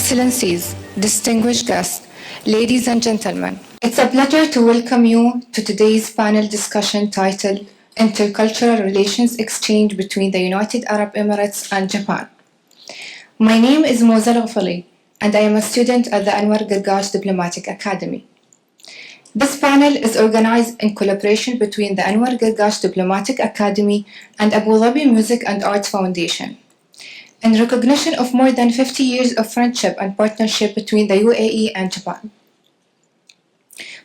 Excellencies, distinguished guests, ladies and gentlemen, it's a pleasure to welcome you to today's panel discussion titled Intercultural Relations Exchange between the United Arab Emirates and Japan. My name is Mozal Ghafali, and I am a student at the Anwar Gargash Diplomatic Academy. This panel is organized in collaboration between the Anwar Gargash Diplomatic Academy and Abu Dhabi Music and Arts Foundation, in recognition of more than 50 years of friendship and partnership between the UAE and Japan.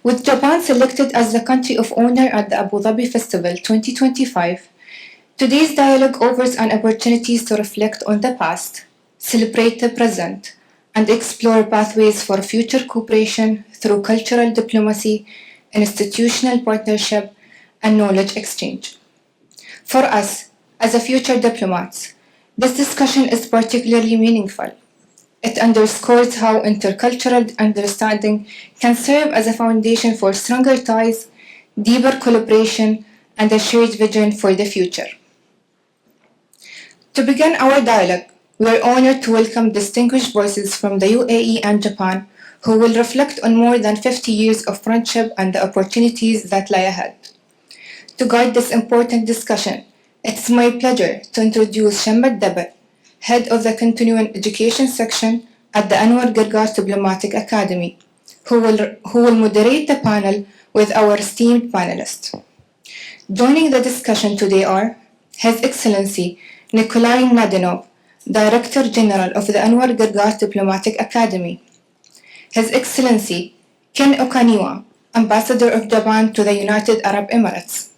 With Japan selected as the country of honor at the Abu Dhabi Festival 2025, today's dialogue offers an opportunity to reflect on the past, celebrate the present, and explore pathways for future cooperation through cultural diplomacy, institutional partnership, and knowledge exchange. For us, as a future diplomats, this discussion is particularly meaningful. It underscores how intercultural understanding can serve as a foundation for stronger ties, deeper collaboration, and a shared vision for the future. To begin our dialogue, we are honored to welcome distinguished voices from the UAE and Japan who will reflect on more than 50 years of friendship and the opportunities that lie ahead. To guide this important discussion, it's my pleasure to introduce Shihab Dabal, Head of the Continuing Education Section at the Anwar Gargash Diplomatic Academy, who will moderate the panel with our esteemed panelists. Joining the discussion today are His Excellency Nickolay Mladenov, Director General of the Anwar Gargash Diplomatic Academy, His Excellency Ken Okaniwa, Ambassador of Japan to the United Arab Emirates,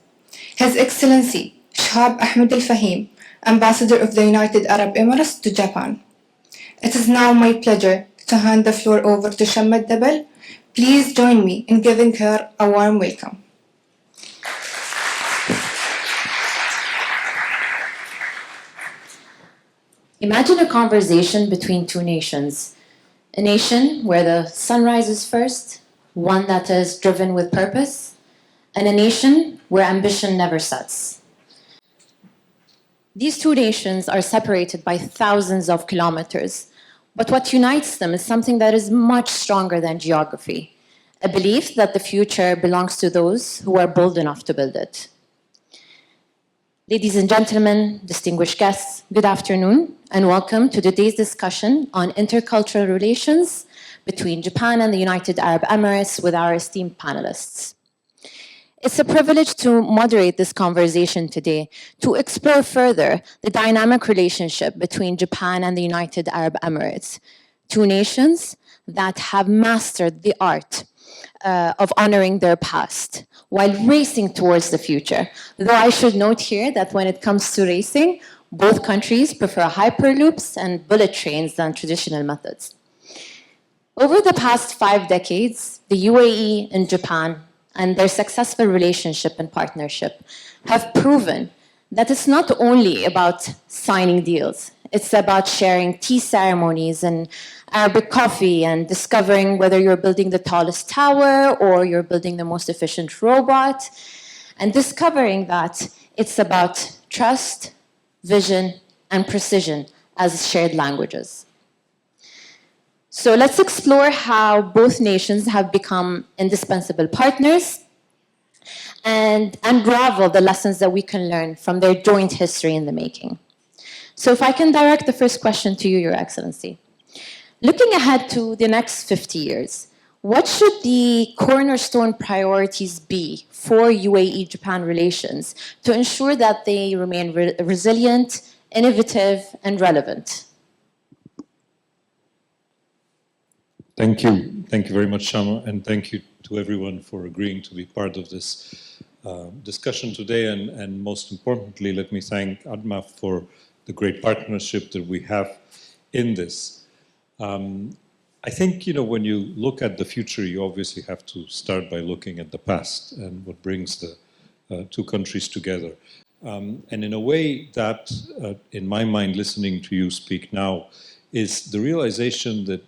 His Excellency Shihab Ahmed Faheem, Ambassador of the United Arab Emirates to Japan. It is now my pleasure to hand the floor over to Shihab Dabal. Please join me in giving her a warm welcome. Imagine a conversation between two nations. A nation where the sun rises first, one that is driven with purpose, and a nation where ambition never sets. These two nations are separated by thousands of kilometers, but what unites them is something that is much stronger than geography, a belief that the future belongs to those who are bold enough to build it. Ladies and gentlemen, distinguished guests, good afternoon, and welcome to today's discussion on intercultural relations between Japan and the United Arab Emirates with our esteemed panelists. It's a privilege to moderate this conversation today, to explore further the dynamic relationship between Japan and the United Arab Emirates, two nations that have mastered the art of honoring their past while racing towards the future. Though I should note here that when it comes to racing, both countries prefer hyperloops and bullet trains than traditional methods. Over the past 5 decades, the UAE and Japan and their successful relationship and partnership have proven that it's not only about signing deals, it's about sharing tea ceremonies and Arabic coffee and discovering whether you're building the tallest tower or you're building the most efficient robot, and discovering that it's about trust, vision, and precision as shared languages. So let's explore how both nations have become indispensable partners and unravel the lessons that we can learn from their joint history in the making. So if I can direct the first question to you, Your Excellency. Looking ahead to the next 50 years, what should the cornerstone priorities be for UAE-Japan relations to ensure that they remain resilient, innovative, and relevant? Thank you. Thank you very much, Shama, and thank you to everyone for agreeing to be part of this discussion today. And most importantly, let me thank ADMAF for the great partnership that we have in this. I think, when you look at the future, you obviously have to start by looking at the past and what brings the two countries together. And in a way that, in my mind, listening to you speak now, is the realization that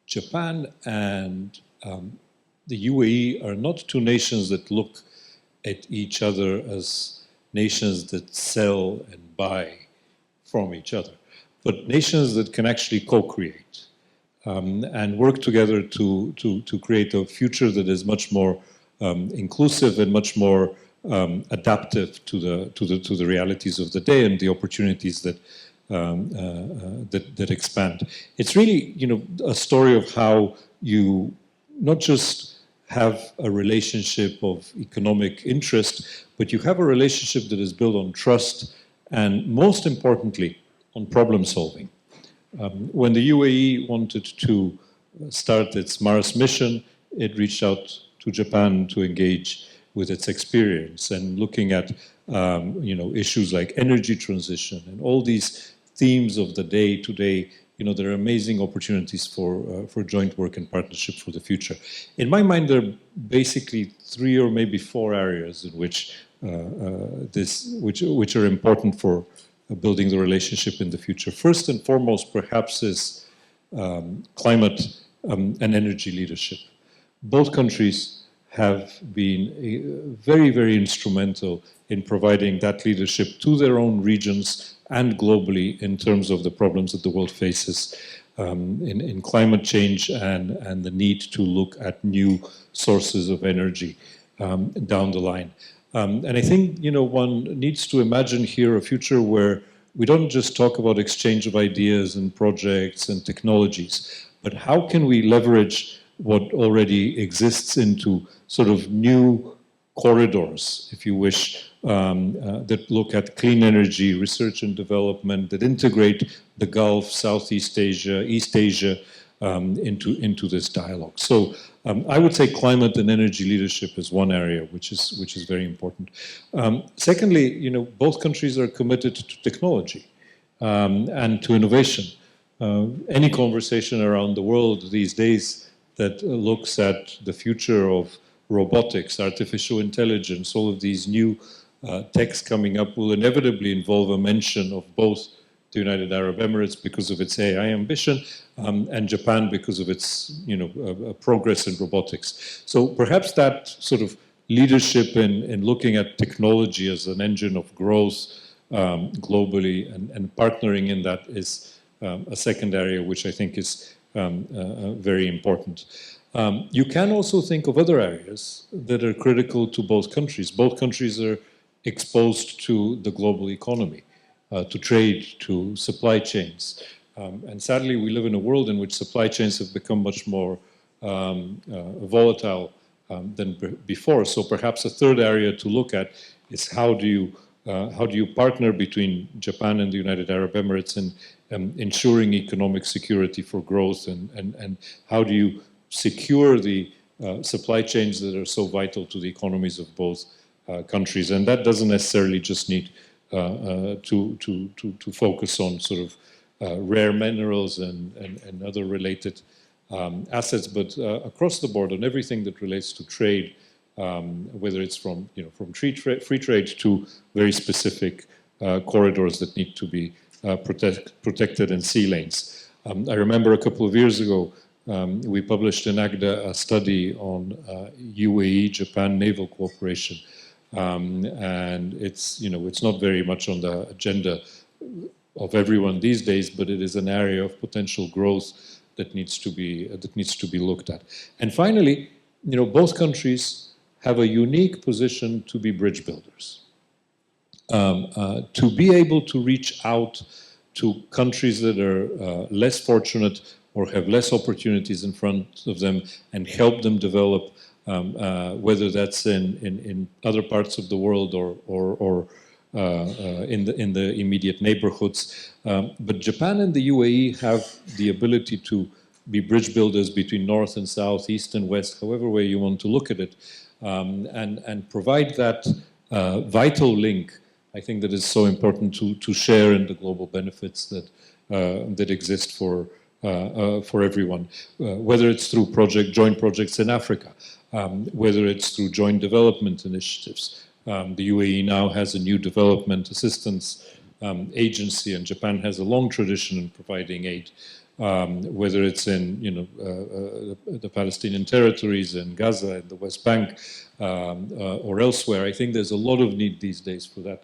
Japan and the UAE are not two nations that look at each other as nations that sell and buy from each other, but nations that can actually co-create. and work together to create a future that is much more inclusive and much more adaptive to the realities of the day and the opportunities that that expand. It's really, a story of how you not just have a relationship of economic interest, but you have a relationship that is built on trust and, most importantly, on problem solving. When the UAE wanted to start its Mars mission, it reached out to Japan to engage with its experience and looking at issues like energy transition and all these themes of the day today. There are amazing opportunities for joint work and partnership for the future. In my mind, there are basically 3 or maybe 4 areas in which which are important for building the relationship in the future. First and foremost, perhaps, is climate and energy leadership. Both countries have been very, very instrumental in providing that leadership to their own regions and globally in terms of the problems that the world faces in climate change and the need to look at new sources of energy down the line. And I think, one needs to imagine here a future where we don't just talk about exchange of ideas and projects and technologies, but how can we leverage what already exists into sort of new corridors, if you wish, that look at clean energy, research and development, that integrate the Gulf, Southeast Asia, East Asia into this dialogue. So I would say climate and energy leadership is one area which is very important. Secondly, both countries are committed to technology and to innovation. Any conversation around the world these days that looks at the future of robotics, artificial intelligence, all of these new techs coming up will inevitably involve a mention of both the United Arab Emirates because of its AI ambition and Japan because of its progress in robotics. So perhaps that sort of leadership in looking at technology as an engine of growth globally and partnering in that is a second area which I think is very important. You can also think of other areas that are critical to both countries. Both countries are exposed to the global economy, to trade, to supply chains. And sadly, we live in a world in which supply chains have become much more volatile than before. So perhaps a third area to look at is how do you partner between Japan and the United Arab Emirates in ensuring economic security for growth, and how do you secure the supply chains that are so vital to the economies of both countries. And that doesn't necessarily just need to focus on sort of rare minerals and other related assets, but across the board on everything that relates to trade, whether it's from free trade to very specific corridors that need to be protected and sea lanes. I remember a couple of years ago we published in AGDA a study on UAE-Japan naval cooperation, and it's not very much on the agenda of everyone these days, but it is an area of potential growth that needs to be looked at. And finally, both countries have a unique position to be bridge builders, to be able to reach out to countries that are less fortunate or have less opportunities in front of them and help them develop, whether that's in other parts of the world or in the immediate neighborhoods. But Japan and the UAE have the ability to be bridge builders between north and south, east and west, however way you want to look at it, and provide that vital link, I think, that is so important to share in the global benefits that exist for everyone, whether it's through joint projects in Africa, whether it's through joint development initiatives. The UAE now has a new development assistance agency, and Japan has a long tradition in providing aid, whether it's in the Palestinian territories, in Gaza, in the West Bank, or elsewhere. I think there's a lot of need these days for that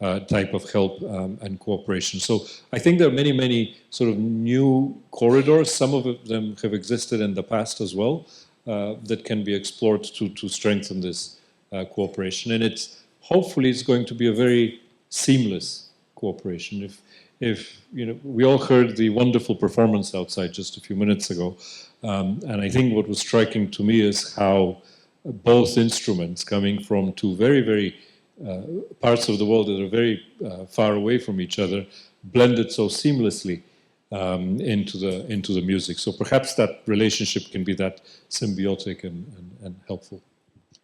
type of help and cooperation. So I think there are many, many sort of new corridors. Some of them have existed in the past as well that can be explored to strengthen this cooperation. And hopefully it's going to be a very seamless cooperation. If you know, we all heard the wonderful performance outside just a few minutes ago, and I think what was striking to me is how both instruments coming from two very, very parts of the world that are very far away from each other blended so seamlessly into the music. So perhaps that relationship can be that symbiotic and helpful.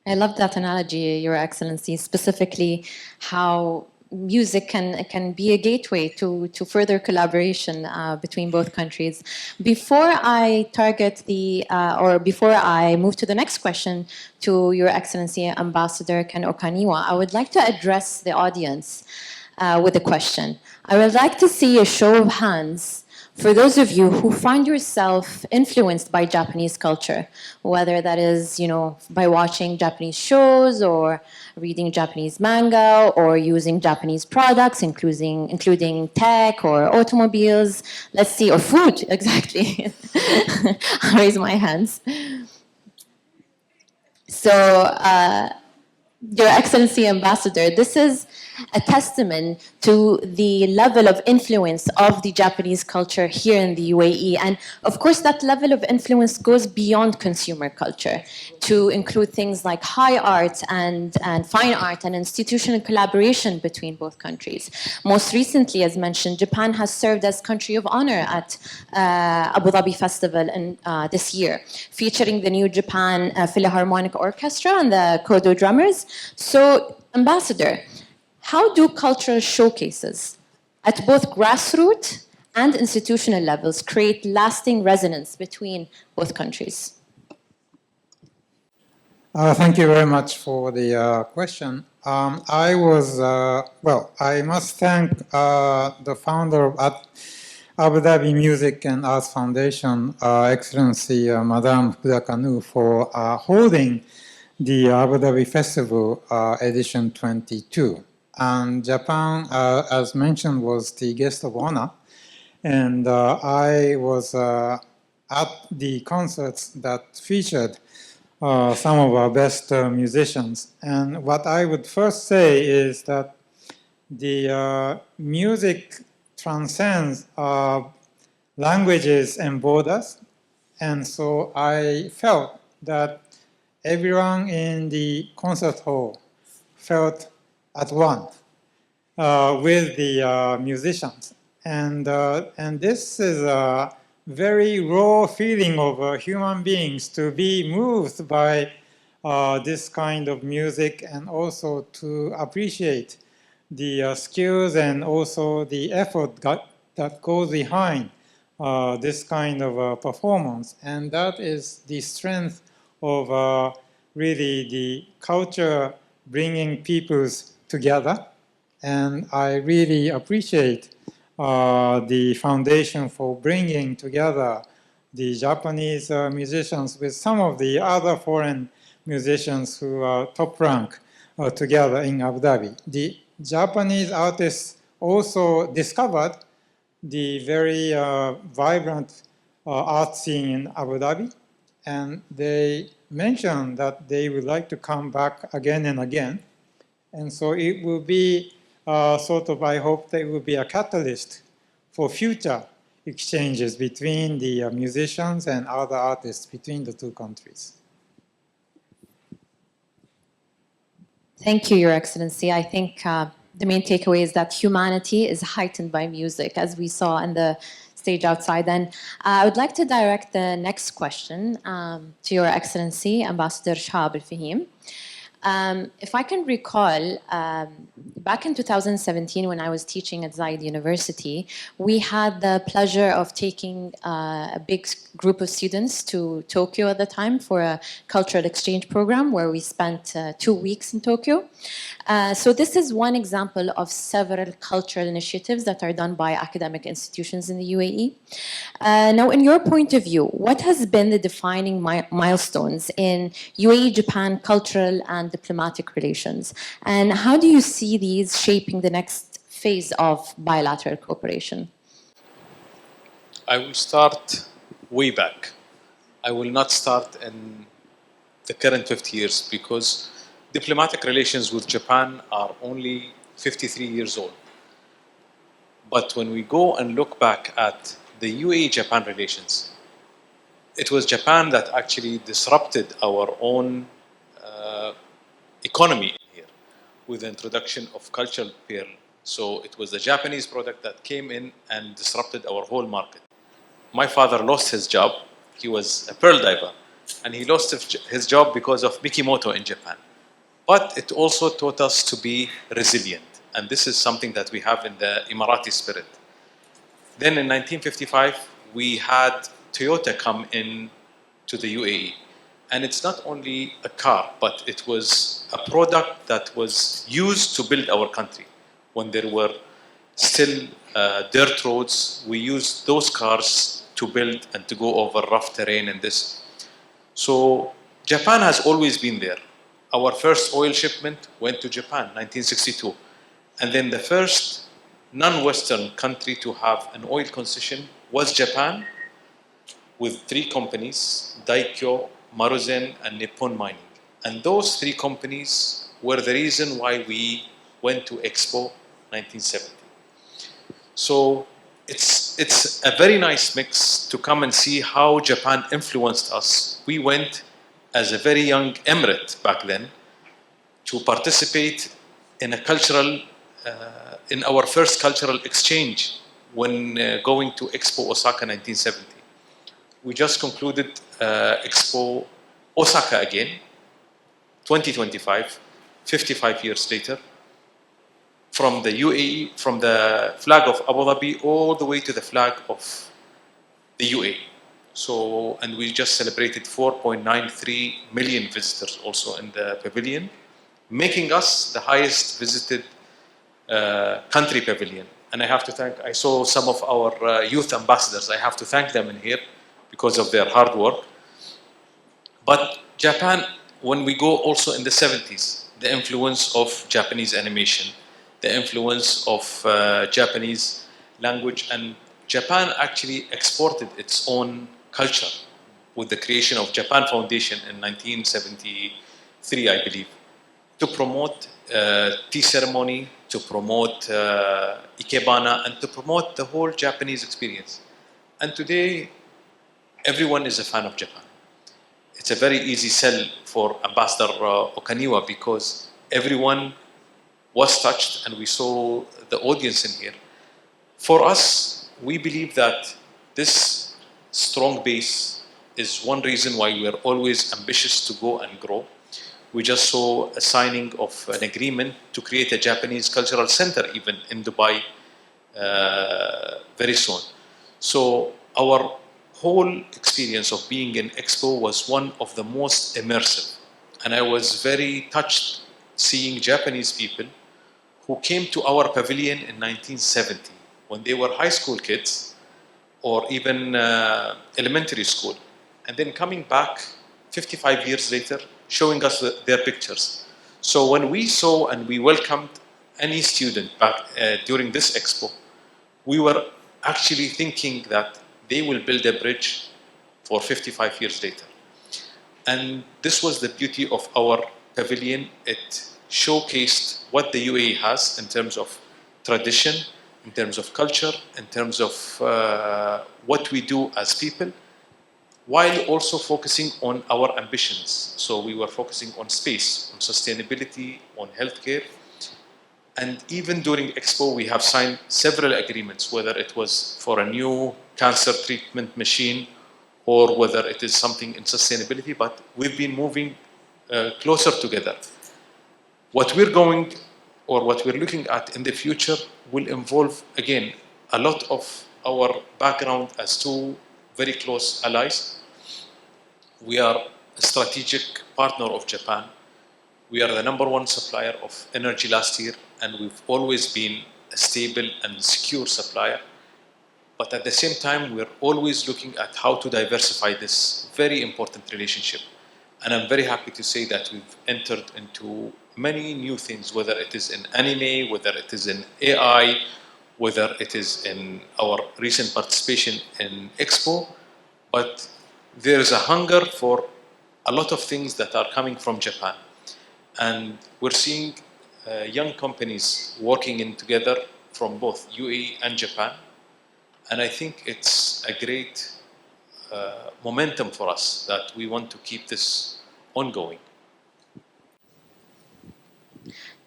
I love that analogy, Your Excellency, specifically how music can be a gateway to further collaboration between both countries. Before I before I move to the next question to Your Excellency Ambassador Ken Okaniwa, I would like to address the audience with a question. I would like to see a show of hands for those of you who find yourself influenced by Japanese culture, whether that is, by watching Japanese shows or reading Japanese manga or using Japanese products, including tech or automobiles, let's see, or food, exactly. I'll raise my hands. So, Your Excellency Ambassador, this is a testament to the level of influence of the Japanese culture here in the UAE. And of course, that level of influence goes beyond consumer culture to include things like high art and fine art and institutional collaboration between both countries. Most recently, as mentioned, Japan has served as country of honor at Abu Dhabi Festival this year, featuring the New Japan Philharmonic Orchestra and the Koto drummers. So, Ambassador, how do cultural showcases at both grassroots and institutional levels create lasting resonance between both countries? Thank you very much for the question. I must thank the founder of Abu Dhabi Music and Arts Foundation, Excellency Madame Kudakanu, for holding the Abu Dhabi Festival edition 22. And Japan, as mentioned, was the guest of honor. And I was at the concerts that featured some of our best musicians. And what I would first say is that the music transcends languages and borders. And so I felt that everyone in the concert hall felt at one with the musicians. And this is a very raw feeling of human beings to be moved by this kind of music and also to appreciate the skills and also the effort that goes behind this kind of performance. And that is the strength of really the culture bringing peoples together. And I really appreciate the foundation for bringing together the Japanese musicians with some of the other foreign musicians who are top rank together in Abu Dhabi. The Japanese artists also discovered the very vibrant art scene in Abu Dhabi, and they mentioned that they would like to come back again and again. And so it will be I hope that it will be a catalyst for future exchanges between the musicians and other artists between the two countries. Thank you, Your Excellency. I think the main takeaway is that humanity is heightened by music, as we saw in the stage outside. And I would like to direct the next question to Your Excellency, Ambassador Shihab Al Faheem. If I can recall, back in 2017 when I was teaching at Zayed University, we had the pleasure of taking a big group of students to Tokyo at the time for a cultural exchange program where we spent 2 weeks in Tokyo. So this is one example of several cultural initiatives that are done by academic institutions in the UAE. Now, in your point of view, what has been the defining milestones in UAE-Japan cultural and diplomatic relations? And how do you see these shaping the next phase of bilateral cooperation? I will start way back. I will not start in the current 50 years because diplomatic relations with Japan are only 53 years old. But when we go and look back at the UAE-Japan relations, it was Japan that actually disrupted our own economy here with the introduction of cultural pearl. So it was the Japanese product that came in and disrupted our whole market. My father lost his job. He was a pearl diver, and he lost his job because of Mikimoto in Japan. But it also taught us to be resilient, and this is something that we have in the Emirati spirit. Then in 1955, we had Toyota come in to the UAE. And it's not only a car, but it was a product that was used to build our country. When there were still dirt roads, we used those cars to build and to go over rough terrain and this. So Japan has always been there. Our first oil shipment went to Japan, 1962. And then the first non-Western country to have an oil concession was Japan, with 3 companies, Daikyo, Maruzen, and Nippon Mining. And those 3 companies were the reason why we went to Expo 1970. So it's a very nice mix to come and see how Japan influenced us. We went as a very young emirate back then to participate in a cultural, in our first cultural exchange when going to Expo Osaka 1970. We just concluded Expo Osaka again, 2025, 55 years later, from the UAE, from the flag of Abu Dhabi all the way to the flag of the UAE. So, and we just celebrated 4.93 million visitors also in the pavilion, making us the highest visited country pavilion. And I have to thank, I saw some of our youth ambassadors, I have to thank them in here because of their hard work. But Japan, when we go also in the 70s, the influence of Japanese animation, the influence of Japanese language, and Japan actually exported its own culture with the creation of Japan Foundation in 1973, I believe, to promote tea ceremony, to promote ikebana, and to promote the whole Japanese experience. And today, everyone is a fan of Japan. It's a very easy sell for Ambassador Okaniwa because everyone was touched and we saw the audience in here. For us, we believe that this strong base is one reason why we are always ambitious to go and grow. We just saw a signing of an agreement to create a Japanese cultural center even in Dubai very soon. So our whole experience of being in Expo was one of the most immersive. And I was very touched seeing Japanese people who came to our pavilion in 1970 when they were high school kids or even elementary school. And then coming back 55 years later, showing us their pictures. So when we saw and we welcomed any student back during this Expo, we were actually thinking that they will build a bridge for 55 years later. And this was the beauty of our pavilion. It showcased what the UAE has in terms of tradition, in terms of culture, in terms of what we do as people, while also focusing on our ambitions. So we were focusing on space, on sustainability, on healthcare. And even during Expo, we have signed several agreements, whether it was for a new cancer treatment machine or whether it is something in sustainability, but we've been moving closer together. What we're going or what we're looking at in the future will involve, again, a lot of our background as 2 very close allies. We are a strategic partner of Japan. We are the #1 supplier of energy last year, and we've always been a stable and secure supplier. But at the same time, we're always looking at how to diversify this very important relationship. And I'm very happy to say that we've entered into many new things, whether it is in anime, whether it is in AI, whether it is in our recent participation in Expo. But there is a hunger for a lot of things that are coming from Japan. And we're seeing young companies working in together from both UAE and Japan. And I think it's a great momentum for us that we want to keep this ongoing.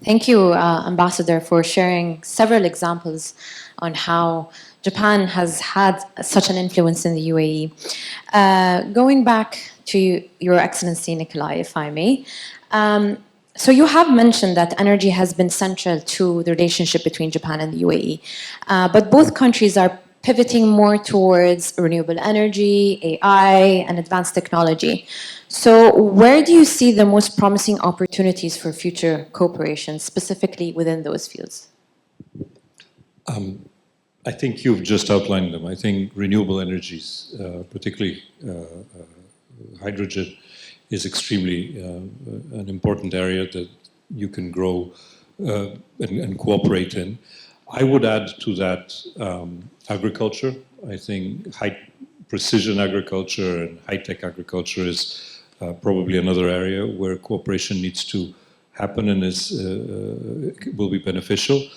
Thank you, Ambassador, for sharing several examples on how Japan has had such an influence in the UAE. Going back to Your Excellency Nickolay, if I may. So you have mentioned that energy has been central to the relationship between Japan and the UAE. But both countries are pivoting more towards renewable energy, AI, and advanced technology. So where do you see the most promising opportunities for future cooperation, specifically within those fields? I think you've just outlined them. I think renewable energies, particularly hydrogen, is extremely an important area that you can grow and cooperate in. I would add to that agriculture. I think high precision agriculture and high-tech agriculture is probably another area where cooperation needs to happen and will be beneficial.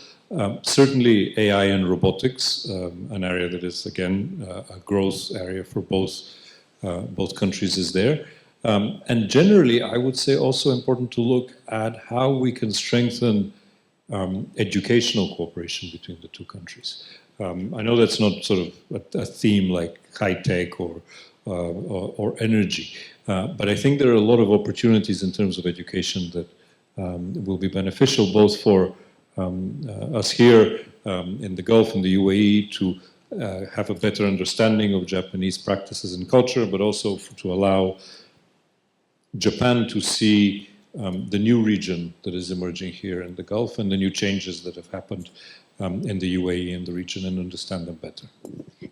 Certainly AI and robotics, an area that is, again, a growth area for both countries is there. And generally, I would say also important to look at how we can strengthen educational cooperation between the two countries. I know that's not sort of a theme like high-tech or energy, but I think there are a lot of opportunities in terms of education that will be beneficial both for us here in the Gulf and the UAE to have a better understanding of Japanese practices and culture, but also to allow Japan to see the new region that is emerging here in the Gulf and the new changes that have happened in the UAE and the region and understand them better.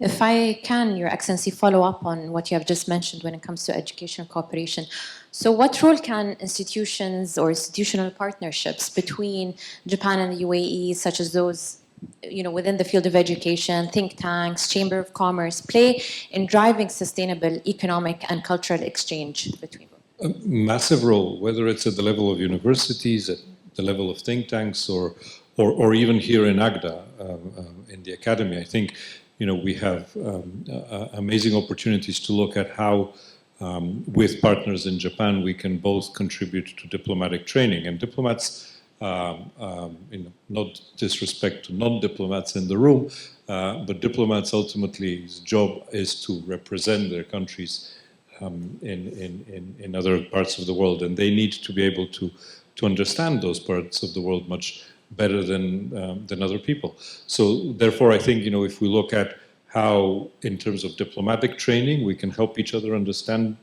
If I can, Your Excellency, follow up on what you have just mentioned when it comes to education cooperation. So what role can institutions or institutional partnerships between Japan and the UAE, such as those within the field of education, think tanks, Chamber of Commerce, play in driving sustainable economic and cultural exchange between them? A massive role, whether it's at the level of universities, at the level of think tanks, or even here in AGDA, in the academy. I think we have amazing opportunities to look at how, with partners in Japan, we can both contribute to diplomatic training. And diplomats, not disrespect to non-diplomats in the room, but diplomats ultimately, his job is to represent their countries in other parts of the world, and they need to be able to understand those parts of the world much better than other people. So therefore, I think if we look at how, in terms of diplomatic training, we can help each other understand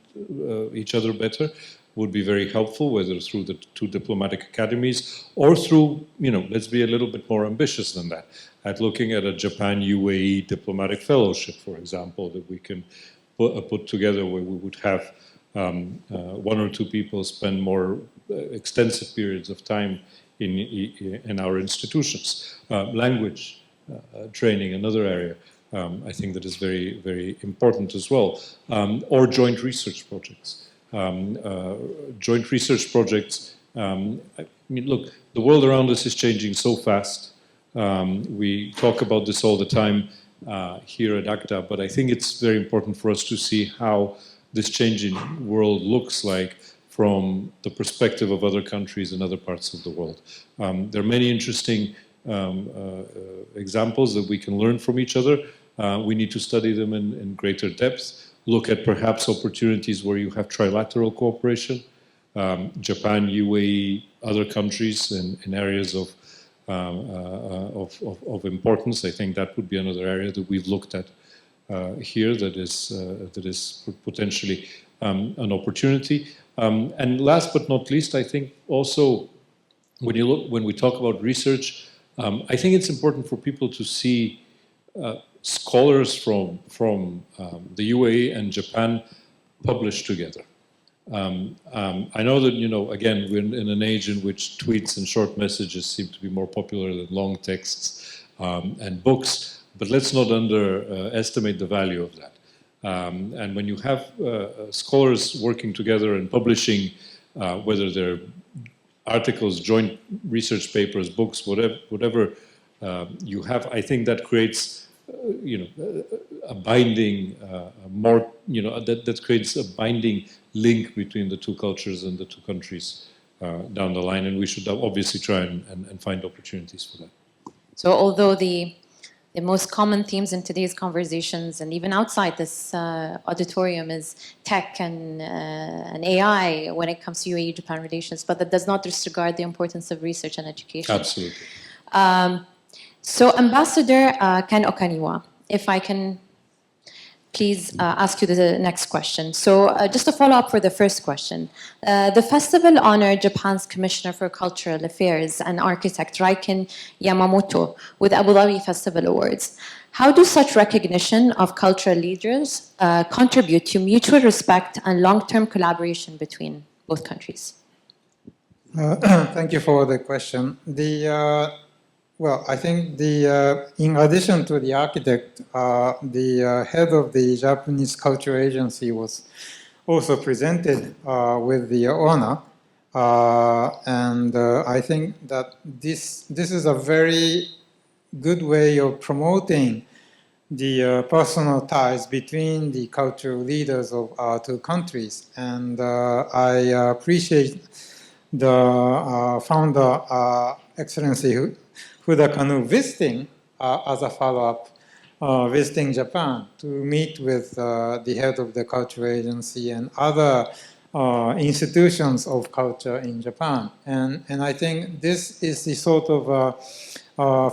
each other better, would be very helpful, whether through the two diplomatic academies or through, let's be a little bit more ambitious than that, at looking at a Japan-UAE diplomatic fellowship, for example, that we can put together where we would have one or two people spend more extensive periods of time in our institutions. Language training, another area I think that is very, very important as well. Or joint research projects. Joint research projects, look, the world around us is changing so fast. We talk about this all the time here at ACTA, but I think it's very important for us to see how this changing world looks like from the perspective of other countries and other parts of the world. There are many interesting examples that we can learn from each other. We need to study them in greater depth, look at perhaps opportunities where you have trilateral cooperation, Japan, UAE, other countries in areas of importance. I think that would be another area that we've looked at here that is potentially an opportunity. And last but not least, I think also when we talk about research, I think it's important for people to see scholars from the UAE and Japan publish together. I know that, again, we're in an age in which tweets and short messages seem to be more popular than long texts and books, but let's not underestimate the value of that. And when you have scholars working together and publishing, whether they're articles, joint research papers, books, whatever you have, I think that creates, a binding, that creates a binding link between the two cultures and the two countries down the line, and we should obviously try and find opportunities for that. So although the most common themes in today's conversations and even outside this auditorium is tech and AI when it comes to UAE-Japan relations, but that does not disregard the importance of research and education. Absolutely. So Ambassador Ken Okaniwa, if I can please ask you the next question. So just a follow-up for the first question. The festival honored Japan's Commissioner for Cultural Affairs and architect Raiken Yamamoto with Abu Dhabi Festival Awards. How do such recognition of cultural leaders contribute to mutual respect and long-term collaboration between both countries? Thank you for the question. Well, I think in addition to the architect, the head of the Japanese Cultural Agency was also presented with the honor. And I think that this is a very good way of promoting the personal ties between the cultural leaders of our two countries. And I appreciate the founder, Excellency Huda Kanu, visiting as a follow-up, visiting Japan to meet with the head of the cultural agency and other institutions of culture in Japan. And I think this is the sort of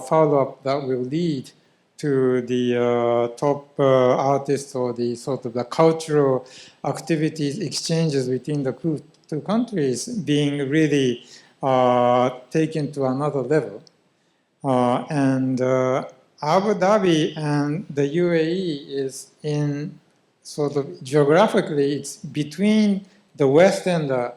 follow-up that will lead to the top artists or the sort of the cultural activities, exchanges between the two countries being really taken to another level. And Abu Dhabi and the UAE is in sort of geographically, it's between the West and the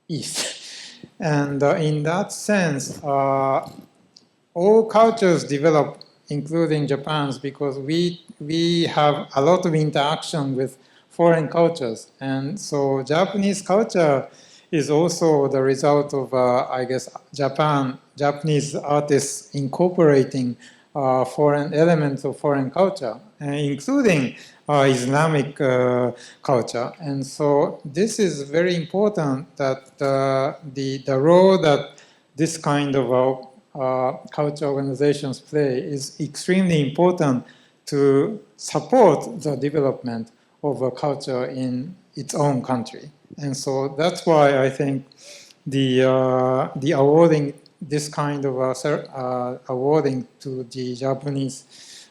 East. And in that sense, all cultures develop, including Japan's, because we have a lot of interaction with foreign cultures. And so Japanese culture is also the result of, I guess, Japanese artists incorporating foreign elements of foreign culture, including Islamic culture. And so this is very important that the role that this kind of culture organizations play is extremely important to support the development of a culture in its own country. And so that's why I think the awarding this kind of awarding to the Japanese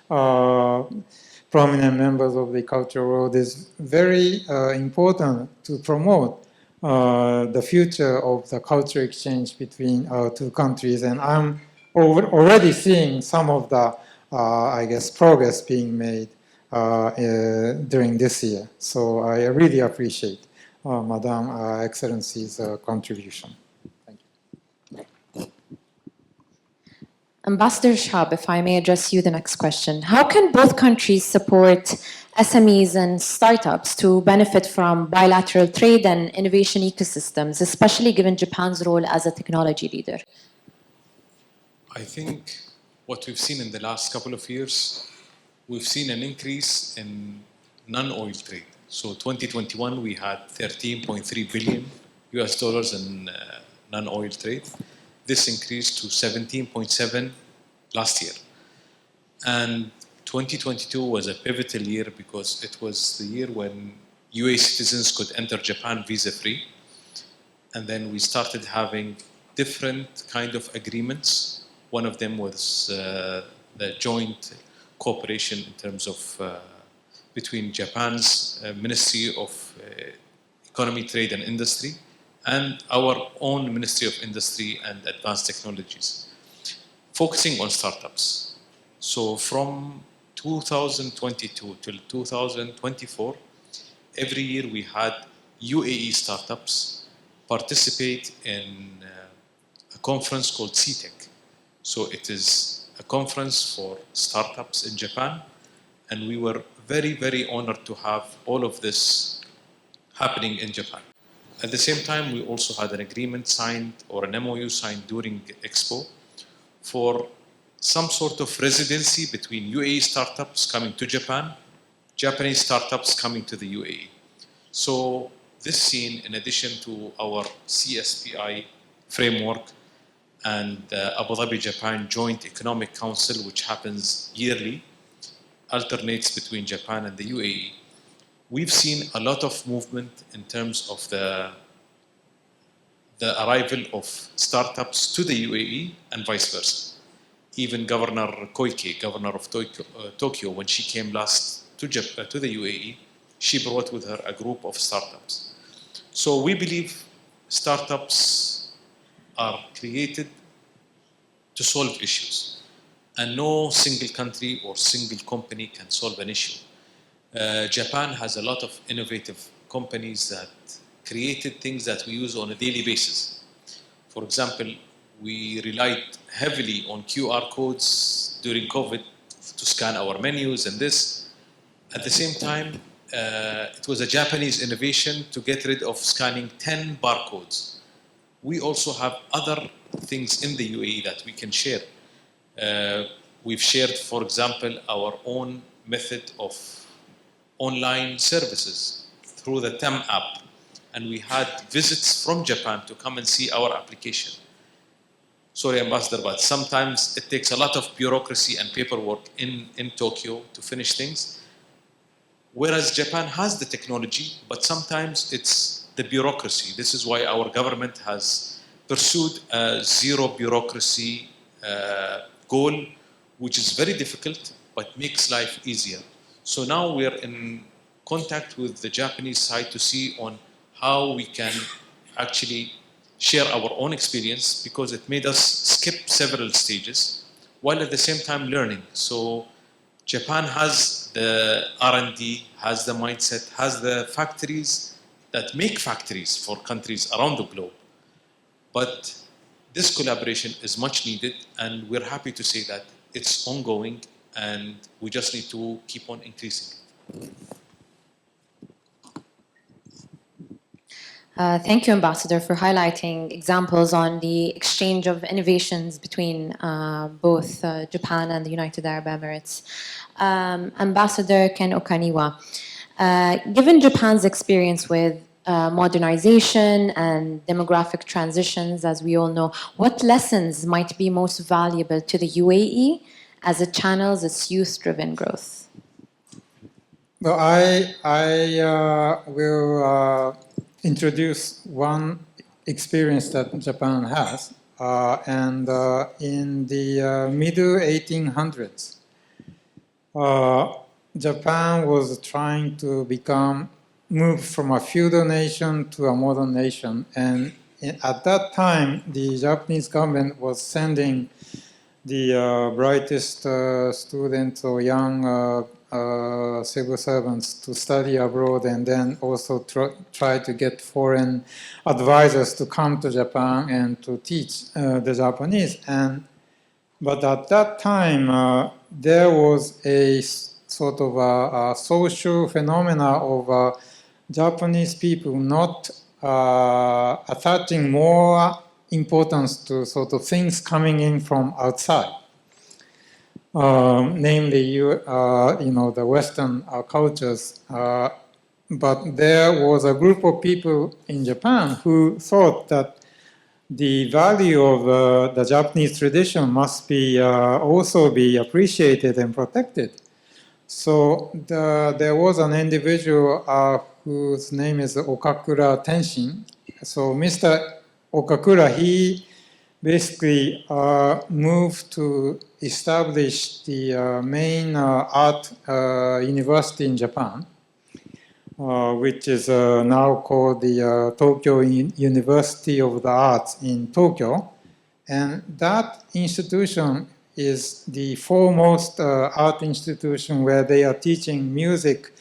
prominent members of the cultural world is very important to promote the future of the culture exchange between our two countries. And I'm already seeing some of the, I guess, progress being made during this year. So I really appreciate Madam Excellency's contribution. Thank you. Ambassador Shihab, if I may address you the next question. How can both countries support SMEs and startups to benefit from bilateral trade and innovation ecosystems, especially given Japan's role as a technology leader? I think what we've seen in the last couple of years, we've seen an increase in non-oil trade. So 2021, we had $13.3 billion in non-oil trade. This increased to 17.7 last year. And 2022 was a pivotal year because it was the year when UAE citizens could enter Japan visa-free. And then we started having different kind of agreements. One of them was the joint cooperation in terms of between Japan's Ministry of Economy, Trade and Industry and our own Ministry of Industry and Advanced Technologies, focusing on startups. So from 2022 till 2024, every year we had UAE startups participate in a conference called CTEC. So it is a conference for startups in Japan, and we were very, very honored to have all of this happening in Japan. At the same time, we also had an agreement signed or an MOU signed during Expo for some sort of residency between UAE startups coming to Japan, Japanese startups coming to the UAE. So this scene, in addition to our CSPI framework and Abu Dhabi Japan Joint Economic Council, which happens yearly, alternates between Japan and the UAE, we've seen a lot of movement in terms of the arrival of startups to the UAE and vice versa. Even Governor Koike, governor of Tokyo, when she came last to the UAE, she brought with her a group of startups. So we believe startups are created to solve issues, and no single country or single company can solve an issue. Japan has a lot of innovative companies that created things that we use on a daily basis. For example, we relied heavily on QR codes during COVID to scan our menus and this. At the same time, it was a Japanese innovation to get rid of scanning 10 barcodes. We also have other things in the UAE that we can share. We've shared, for example, our own method of online services through the TEM app. And we had visits from Japan to come and see our application. Sorry, Ambassador, but sometimes it takes a lot of bureaucracy and paperwork in Tokyo to finish things. Whereas Japan has the technology, but sometimes it's the bureaucracy. This is why our government has pursued a zero bureaucracy goal, which is very difficult, but makes life easier. So now we are in contact with the Japanese side to see on how we can actually share our own experience, because it made us skip several stages while at the same time learning. So Japan has the R&D, has the mindset, has the factories that make factories for countries around the globe. But this collaboration is much needed, and we're happy to say that it's ongoing, and we just need to keep on increasing it. Thank you, Ambassador, for highlighting examples on the exchange of innovations between both Japan and the United Arab Emirates. Ambassador Ken Okaniwa, given Japan's experience with modernization and demographic transitions, as we all know, what lessons might be most valuable to the UAE as it channels its youth-driven growth? Well, I will introduce one experience that Japan has. And in the middle 1800s, Japan was trying to move from a feudal nation to a modern nation. And at that time, the Japanese government was sending the brightest students or young civil servants to study abroad, and then also try to get foreign advisors to come to Japan and to teach the Japanese. But at that time, there was a sort of a social phenomena of Japanese people not attaching more importance to sort of things coming in from outside. Namely, the Western cultures. But there was a group of people in Japan who thought that the value of the Japanese tradition must be also be appreciated and protected. So there was an individual whose name is Okakura Tenshin. So Mr. Okakura, he basically moved to establish the main art university in Japan, which is now called the Tokyo University of the Arts in Tokyo. And that institution is the foremost art institution where they are teaching music,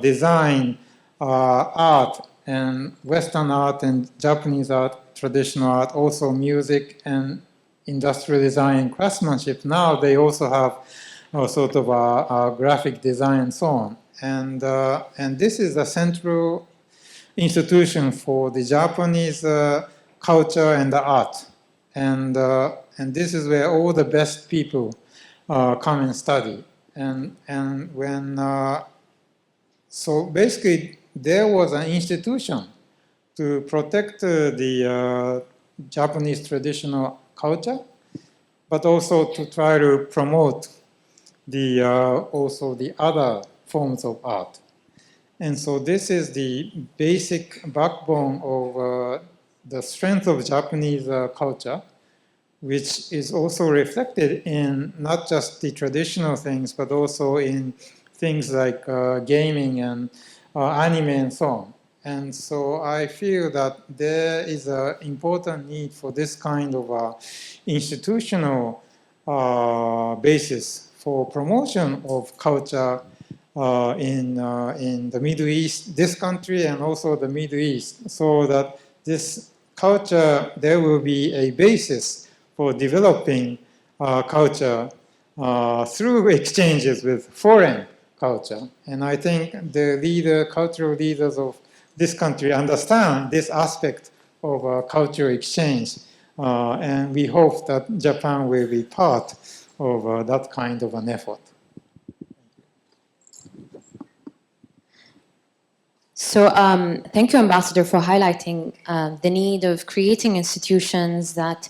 design, art, and Western art and Japanese art, traditional art, also music and industrial design and craftsmanship. Now they also have a sort of a graphic design and so on. And this is a central institution for the Japanese culture and the art. And this is where all the best people come and study. And when, so basically there was an institution to protect the Japanese traditional culture, but also to try to promote the also the other forms of art. And so this is the basic backbone of the strength of Japanese culture, which is also reflected in not just the traditional things, but also in things like gaming and anime and so on. And so I feel that there is an important need for this kind of institutional basis for promotion of culture in the Middle East, this country and also the Middle East, so that this culture, there will be a basis for developing culture through exchanges with foreign culture. And I think the cultural leaders of this country understand this aspect of cultural exchange. And we hope that Japan will be part of that kind of an effort. So thank you, Ambassador, for highlighting the need of creating institutions that,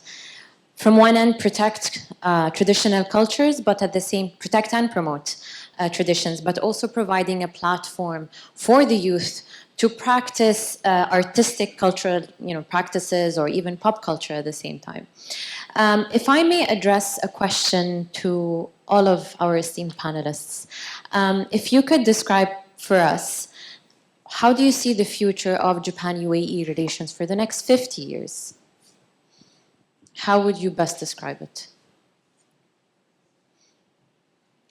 from one end, protect traditional cultures, but at the same, protect and promote traditions, but also providing a platform for the youth to practice artistic cultural practices or even pop culture at the same time. If I may address a question to all of our esteemed panelists, if you could describe for us, how do you see the future of Japan-UAE relations for the next 50 years? How would you best describe it?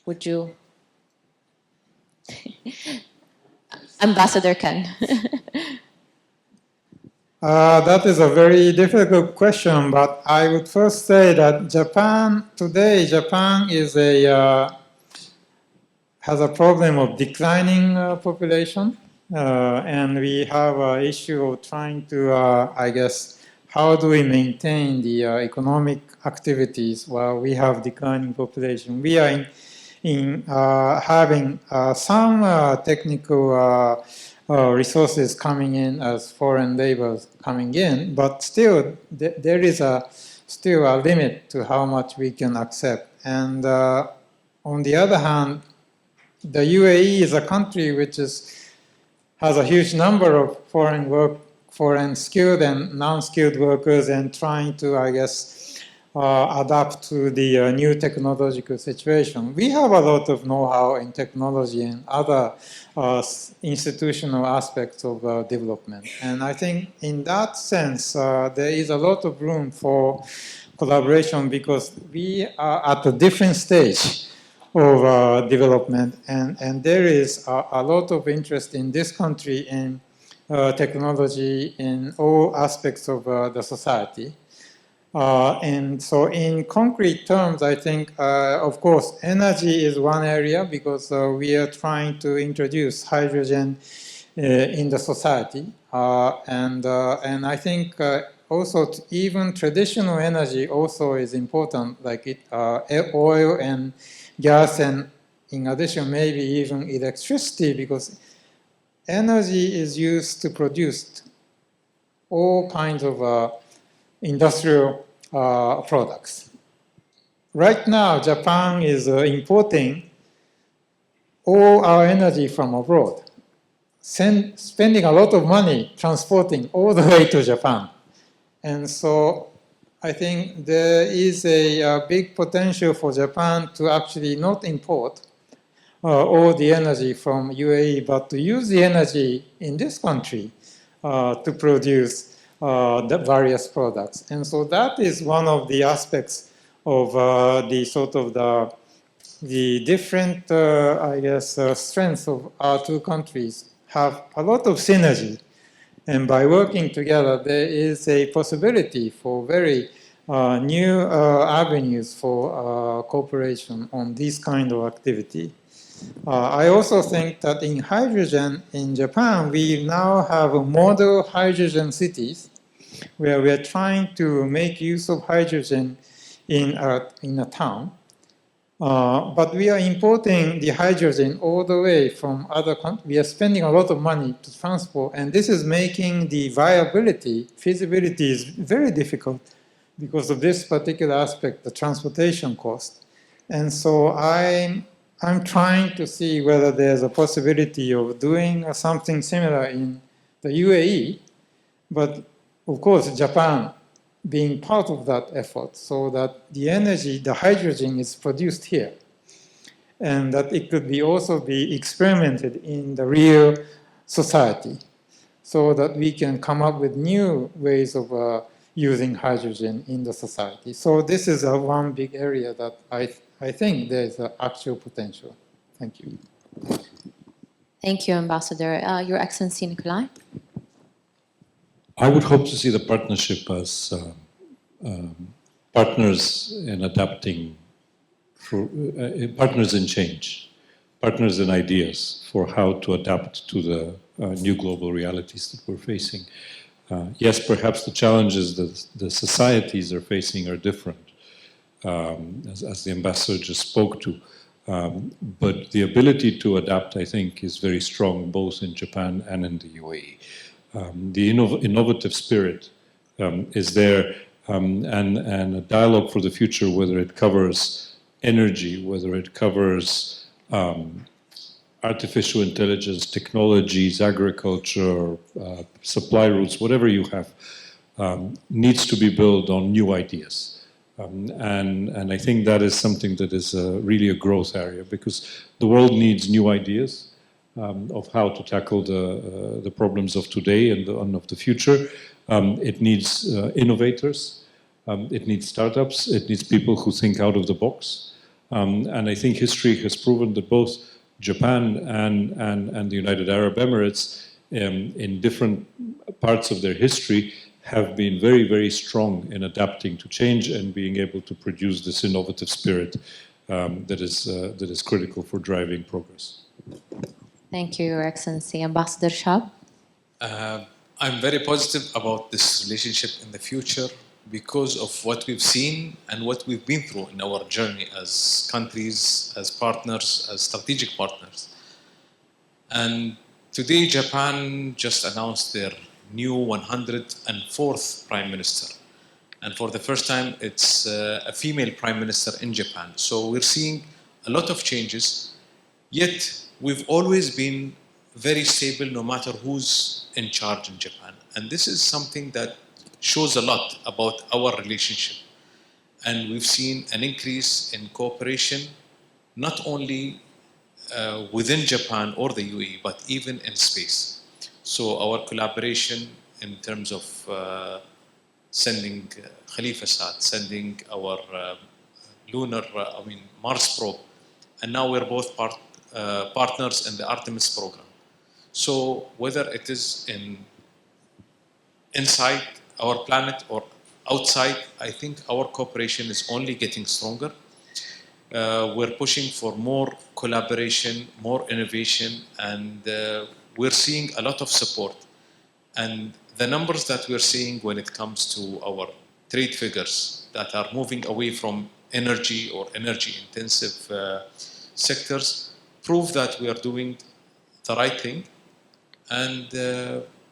Would you? Ambassador Ken. That is a very difficult question, but I would first say that Japan is has a problem of declining population. And we have an issue of trying to, I guess, how do we maintain the economic activities while we have declining population? We are having some technical resources coming in as foreign labor coming in, but still there is still a limit to how much we can accept. And on the other hand, the UAE is a country which has a huge number of foreign skilled and non-skilled workers, and trying to, I guess, adapt to the new technological situation. We have a lot of know-how in technology and other institutional aspects of development. And I think in that sense, there is a lot of room for collaboration, because we are at a different stage of development, and there is a lot of interest in this country in technology in all aspects of the society. And so in concrete terms, I think, of course, energy is one area, because we are trying to introduce hydrogen in the society. And I think also even traditional energy also is important, like oil and gas, and in addition, maybe even electricity, because energy is used to produce all kinds of industrial products. Right now, Japan is importing all our energy from abroad, spending a lot of money transporting all the way to Japan. And so I think there is a big potential for Japan to actually not import all the energy from UAE, but to use the energy in this country to produce the various products. And so that is one of the aspects of the sort of the different, I guess, strengths of our two countries have a lot of synergy. And by working together, there is a possibility for very new avenues for cooperation on this kind of activity. I also think that in hydrogen in Japan, we now have model hydrogen cities where we are trying to make use of hydrogen in a town. But we are importing the hydrogen all the way from other countries. We are spending a lot of money to transport, and this is making the feasibility is very difficult because of this particular aspect, the transportation cost. And so I'm trying to see whether there's a possibility of doing something similar in the UAE, but of course, Japan being part of that effort so that the energy, the hydrogen is produced here and that it could also be experimented in the real society so that we can come up with new ways of using hydrogen in the society. So this is one big area that I think there's actual potential. Thank you. Thank you, Ambassador. Your Excellency Nickolay. I would hope to see the partnership as partners in adapting, partners in change, partners in ideas for how to adapt to the new global realities that we're facing. Yes, perhaps the challenges that the societies are facing are different, as the ambassador just spoke to. But the ability to adapt, I think, is very strong both in Japan and in the UAE. The innovative spirit is there, and a dialogue for the future, whether it covers energy, whether it covers artificial intelligence, technologies, agriculture, supply routes, whatever you have, needs to be built on new ideas. And I think that is something that is really a growth area, because the world needs new ideas of how to tackle the problems of today and of the future. It needs innovators, it needs startups, it needs people who think out of the box. And I think history has proven that both Japan and the United Arab Emirates, in different parts of their history, have been very, very strong in adapting to change and being able to produce this innovative spirit that is critical for driving progress. Thank you, Your Excellency. Ambassador Shihab. I'm very positive about this relationship in the future because of what we've seen and what we've been through in our journey as countries, as partners, as strategic partners. And today, Japan just announced their new 104th Prime Minister. And for the first time, it's a female Prime Minister in Japan. So we're seeing a lot of changes, yet we've always been very stable no matter who's in charge in Japan. And this is something that shows a lot about our relationship. And we've seen an increase in cooperation, not only within Japan or the UAE, but even in space. So our collaboration in terms of sending Khalifa Sat, sending our Mars probe, and now we're both partners in the Artemis program. So whether it is inside our planet or outside, I think our cooperation is only getting stronger. We're pushing for more collaboration, more innovation, and we're seeing a lot of support. And the numbers that we're seeing when it comes to our trade figures that are moving away from energy or energy-intensive sectors prove that we are doing the right thing. And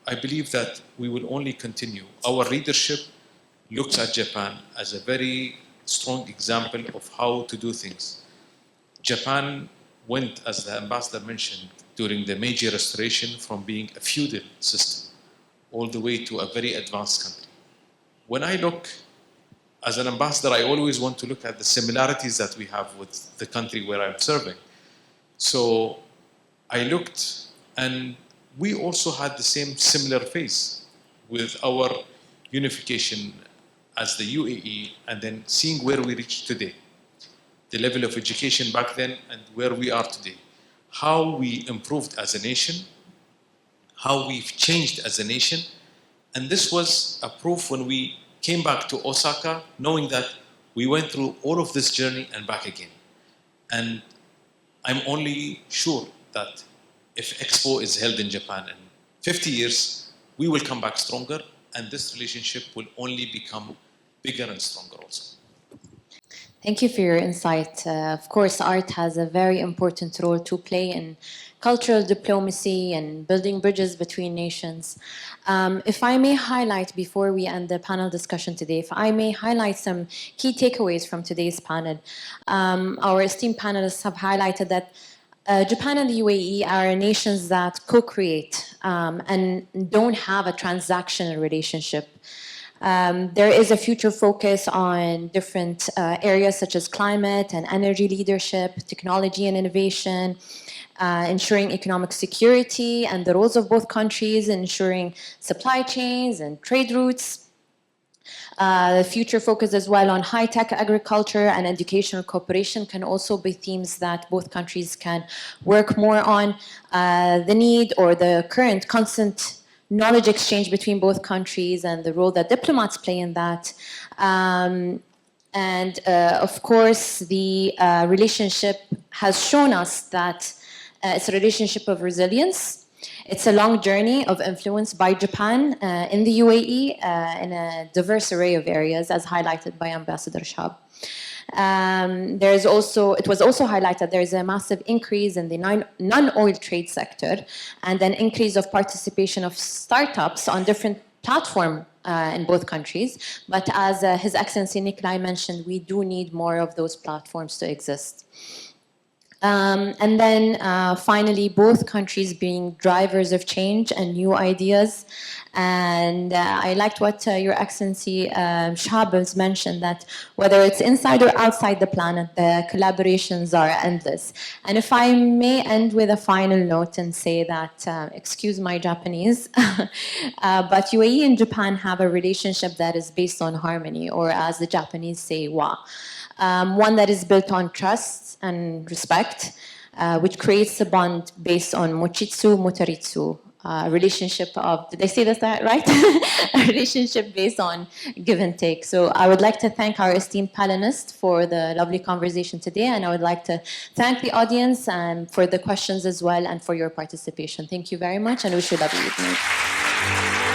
I believe that we will only continue. Our leadership looks at Japan as a very strong example of how to do things. Japan went, as the ambassador mentioned, during the Meiji Restoration from being a feudal system all the way to a very advanced country. When I look, as an ambassador, I always want to look at the similarities that we have with the country where I'm serving. So I looked, and we also had the same similar phase with our unification as the UAE, and then seeing where we reached today, the level of education back then and where we are today, how we improved as a nation, how we've changed as a nation. And this was a proof when we came back to Osaka, knowing that we went through all of this journey and back again. And I'm only sure that if Expo is held in Japan in 50 years, we will come back stronger, and this relationship will only become bigger and stronger also. Thank you for your insight. Of course, art has a very important role to play in cultural diplomacy and building bridges between nations. If I may highlight, before we end the panel discussion today, if I may highlight some key takeaways from today's panel. Our esteemed panelists have highlighted that Japan and the UAE are nations that co-create and don't have a transactional relationship. There is a future focus on different areas such as climate and energy leadership, technology and innovation, ensuring economic security and the roles of both countries, ensuring supply chains and trade routes. The future focus as well on high-tech agriculture and educational cooperation can also be themes that both countries can work more on. The need or the current constant knowledge exchange between both countries and the role that diplomats play in that. Of course, the relationship has shown us that it's a relationship of resilience. It's a long journey of influence by Japan in the UAE in a diverse array of areas, as highlighted by Ambassador Shihab. It was also highlighted there is a massive increase in the non-oil trade sector and an increase of participation of startups on different platforms in both countries. But as His Excellency Nickolay mentioned, we do need more of those platforms to exist. Finally, both countries being drivers of change and new ideas. And I liked what Your Excellency Shihab has mentioned, that whether it's inside or outside the planet, the collaborations are endless. And if I may end with a final note and say that, excuse my Japanese, but UAE and Japan have a relationship that is based on harmony, or as the Japanese say, wa. One that is built on trust and respect, which creates a bond based on mochitsu motoritsu, a relationship of, did I say that right? A relationship based on give and take. So I would like to thank our esteemed panelists for the lovely conversation today, and I would like to thank the audience for the questions as well and for your participation. Thank you very much, and wish you a lovely evening.